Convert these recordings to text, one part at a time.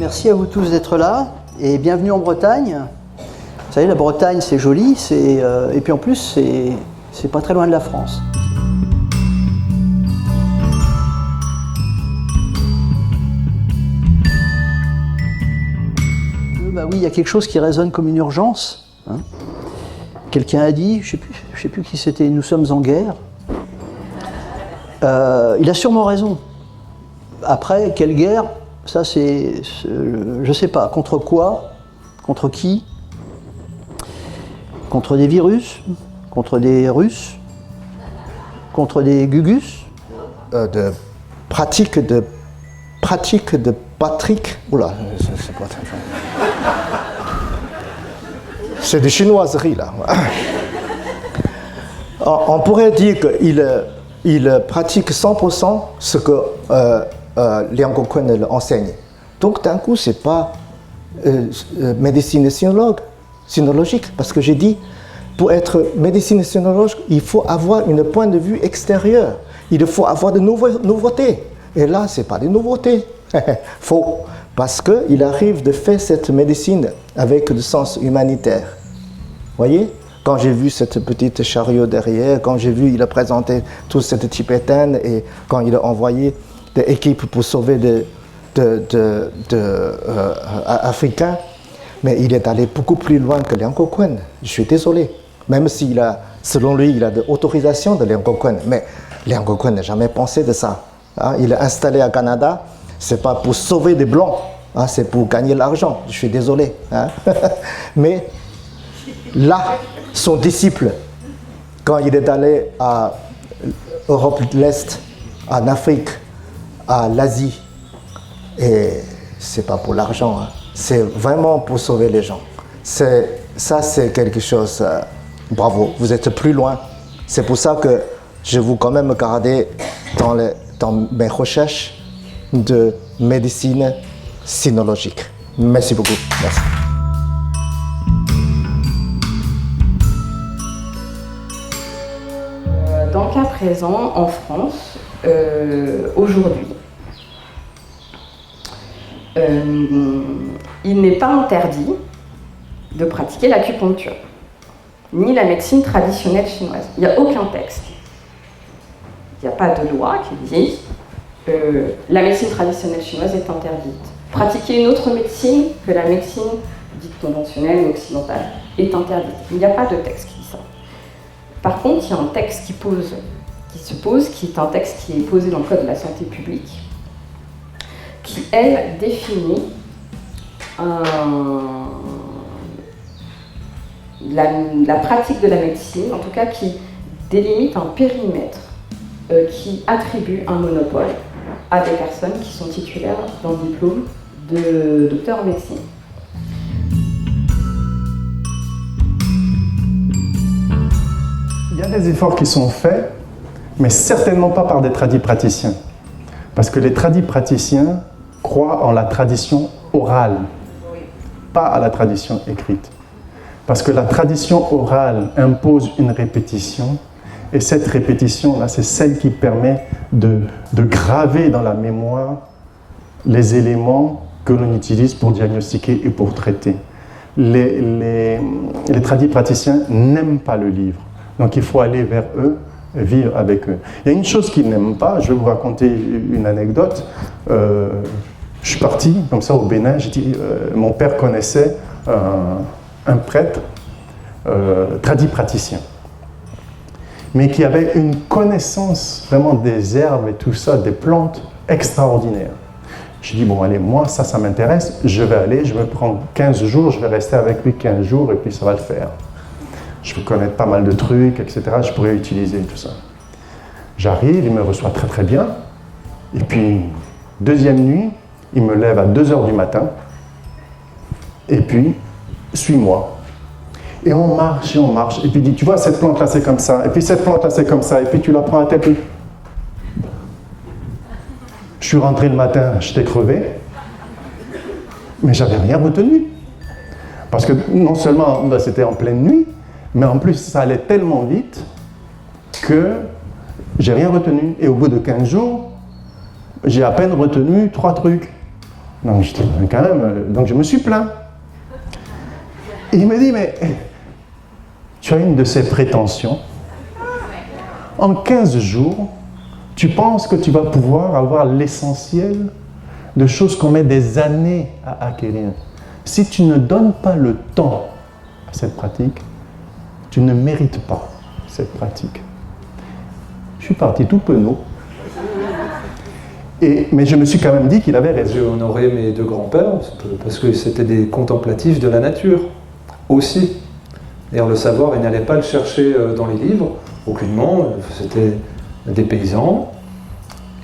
merci à vous tous d'être là et bienvenue en Bretagne. Vous savez, la Bretagne, c'est joli, et puis en plus, c'est pas très loin de la France. Bah oui, il y a quelque chose qui résonne comme une urgence. Hein. Quelqu'un a dit, je sais plus qui c'était, nous sommes en guerre. Il a sûrement raison. Après, quelle guerre? Ça, je sais pas. Contre quoi? Contre qui? Contre des virus? Contre des Russes? Contre des Gugus? De pratique de Patrick. Oula, c'est pas très fort. C'est des chinoiseries, là. On pourrait dire qu'il pratique 100% ce que Liang Gokun enseigne. Donc, d'un coup, c'est pas médecine sinologique, parce que j'ai dit, pour être médecine sinologique, il faut avoir un point de vue extérieur. Il faut avoir de nouveautés. Et là, c'est pas des nouveautés. Faux. Parce qu'il arrive de faire cette médecine avec le sens humanitaire. Vous voyez? Quand j'ai vu cette petite chariot derrière, quand j'ai vu il a présenté toute cette tibétaine et quand il a envoyé des équipes pour sauver des Africains, mais il est allé beaucoup plus loin que Liang Gokun. Je suis désolé. Même s'il a, selon lui, il a de l'autorisation de Liang Gokun, mais Liang Gokun n'a jamais pensé de ça. Hein? Il est installé au Canada, c'est pas pour sauver des Blancs, hein? C'est pour gagner l'argent. Je suis désolé. Hein? Mais là, son disciple, quand il est allé à Europe de l'Est, en Afrique, à l'Asie, et c'est pas pour l'argent, hein. C'est vraiment pour sauver les gens. Ça, c'est quelque chose. Bravo, vous êtes plus loin. C'est pour ça que je vous quand même garder dans mes recherches de médecine sinologique. Merci beaucoup. Merci. Dans le cas présent, en France, aujourd'hui, il n'est pas interdit de pratiquer l'acupuncture, ni la médecine traditionnelle chinoise. Il n'y a aucun texte. Il n'y a pas de loi qui dit la médecine traditionnelle chinoise est interdite. Pratiquer une autre médecine que la médecine dite conventionnelle ou occidentale est interdite. Il n'y a pas de texte qui dit ça. Par contre, il y a un texte qui est un texte qui est posé dans le Code de la santé publique, qui, elle, définit la pratique de la médecine, en tout cas qui délimite un périmètre qui attribue un monopole à des personnes qui sont titulaires d'un diplôme de docteur en médecine. Il y a des efforts qui sont faits, mais certainement pas par des tradipraticiens. Parce que les tradipraticiens croient en la tradition orale, pas à la tradition écrite. Parce que la tradition orale impose une répétition, et cette répétition-là, c'est celle qui permet de graver dans la mémoire les éléments que l'on utilise pour diagnostiquer et pour traiter. Les tradipraticiens n'aiment pas le livre, donc il faut aller vers eux, vivre avec eux. Il y a une chose qu'ils n'aiment pas, je vais vous raconter une anecdote. Je suis parti comme ça au Bénin, j'ai dit, mon père connaissait un prêtre tradipraticien, mais qui avait une connaissance vraiment des herbes et tout ça, des plantes extraordinaires. J'ai dit, bon allez, moi ça m'intéresse, je vais aller, je vais prendre 15 jours, je vais rester avec lui 15 jours et puis ça va le faire. Je vais connaître pas mal de trucs, etc. Je pourrais utiliser tout ça. J'arrive, il me reçoit très très bien. Et puis, deuxième nuit, il me lève à 2h du matin. Et puis, suis-moi. Et on marche et on marche. Et puis il dit, tu vois, cette plante-là c'est comme ça. Et puis cette plante-là c'est comme ça. Et puis tu la prends à tête. Je suis rentré le matin, j'étais crevé. Mais j'avais rien retenu. Parce que non seulement c'était en pleine nuit, mais en plus ça allait tellement vite que j'ai rien retenu. Et au bout de 15 jours, j'ai à peine retenu 3 trucs. Donc je dis, quand même, donc je me suis plaint. Et il me dit, mais tu as une de ces prétentions. En 15 jours, tu penses que tu vas pouvoir avoir l'essentiel de choses qu'on met des années à acquérir. Si tu ne donnes pas le temps à cette pratique, tu ne mérites pas cette pratique. Je suis parti tout penaud. Mais je me suis quand même dit qu'il avait raison. J'ai honoré mes deux grands-pères parce que c'était des contemplatifs de la nature aussi. D'ailleurs, le savoir, ils n'allaient pas le chercher dans les livres, aucunement. C'était des paysans.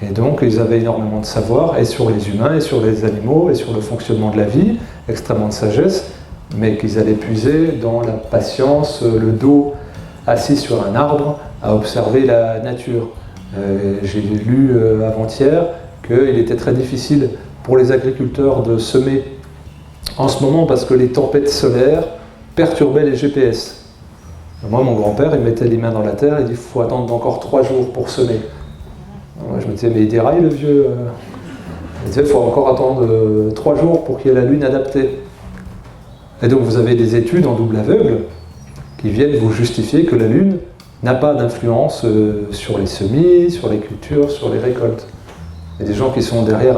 Et donc, ils avaient énormément de savoir, et sur les humains, et sur les animaux, et sur le fonctionnement de la vie, extrêmement de sagesse, mais qu'ils allaient puiser dans la patience, le dos assis sur un arbre, à observer la nature. J'ai lu avant-hier qu'il était très difficile pour les agriculteurs de semer en ce moment parce que les tempêtes solaires perturbaient les GPS. Moi, mon grand-père, il mettait les mains dans la terre, il dit « il faut attendre encore 3 jours pour semer ». Moi, je me disais « mais il déraille le vieux ». Il disait « il faut encore attendre 3 jours pour qu'il y ait la lune adaptée ». Et donc vous avez des études en double aveugle qui viennent vous justifier que la lune n'a pas d'influence sur les semis, sur les cultures, sur les récoltes. Il y a des gens qui sont derrière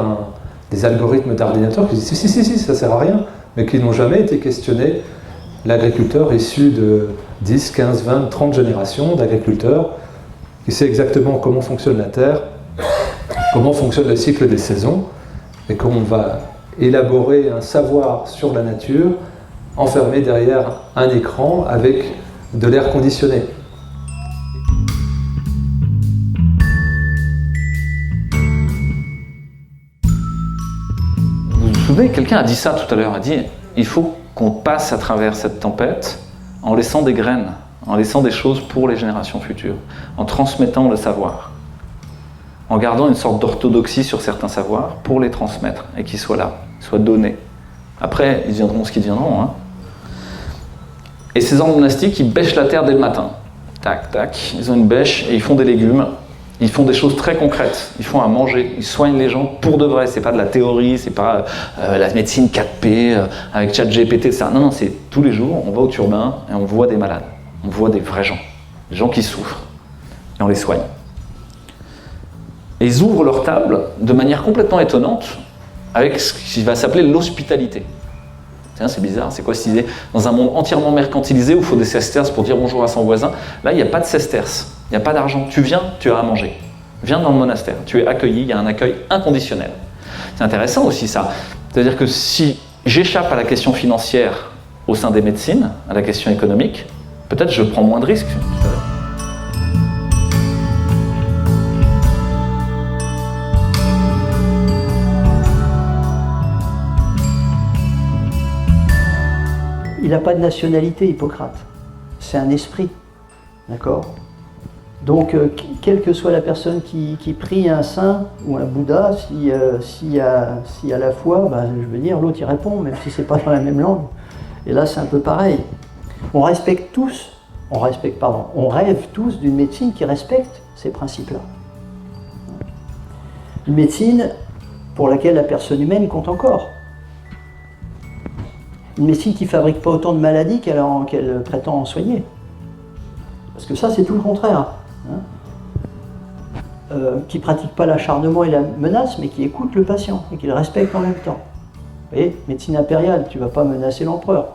des algorithmes d'ordinateur qui disent si, ça sert à rien, mais qui n'ont jamais été questionnés. L'agriculteur issu de 10, 15, 20, 30 générations d'agriculteurs qui sait exactement comment fonctionne la terre, comment fonctionne le cycle des saisons, et comment on va élaborer un savoir sur la nature enfermé derrière un écran avec de l'air conditionné. Vous vous souvenez, quelqu'un a dit ça tout à l'heure, a dit il faut qu'on passe à travers cette tempête en laissant des graines, en laissant des choses pour les générations futures, en transmettant le savoir, en gardant une sorte d'orthodoxie sur certains savoirs pour les transmettre et qu'ils soient là, soient donnés. Après, ils deviendront ce qu'ils deviendront. Hein. Et ces ordres monastiques, ils bêchent la terre dès le matin. Tac, tac, ils ont une bêche et ils font des légumes. Ils font des choses très concrètes. Ils font à manger, ils soignent les gens pour de vrai. C'est pas de la théorie, c'est pas la médecine 4P avec ChatGPT, etc. Non, non, c'est tous les jours, on va au turbin et on voit des malades. On voit des vrais gens, des gens qui souffrent. Et on les soigne. Et ils ouvrent leur table de manière complètement étonnante avec ce qui va s'appeler l'hospitalité. C'est bizarre, c'est quoi cette idée? Dans un monde entièrement mercantilisé où il faut des sesterces pour dire bonjour à son voisin, là il n'y a pas de sesterces, il n'y a pas d'argent. Tu viens, tu as à manger. Viens dans le monastère, tu es accueilli, il y a un accueil inconditionnel. C'est intéressant aussi ça. C'est-à-dire que si j'échappe à la question financière au sein des médecines, à la question économique, peut-être je prends moins de risques. Il n'a pas de nationalité, Hippocrate. C'est un esprit. D'accord? Donc, quelle que soit la personne qui prie un saint ou un Bouddha, s'il y a la foi, ben, je veux dire, l'autre y répond, même si ce n'est pas dans la même langue. Et là, c'est un peu pareil. On rêve tous d'une médecine qui respecte ces principes-là. Une médecine pour laquelle la personne humaine compte encore. Une médecine qui ne fabrique pas autant de maladies qu'elle prétend en soigner. Parce que ça, c'est tout le contraire. Hein. Qui ne pratique pas l'acharnement et la menace, mais qui écoute le patient et qui le respecte en même temps. Vous voyez, médecine impériale, tu ne vas pas menacer l'empereur.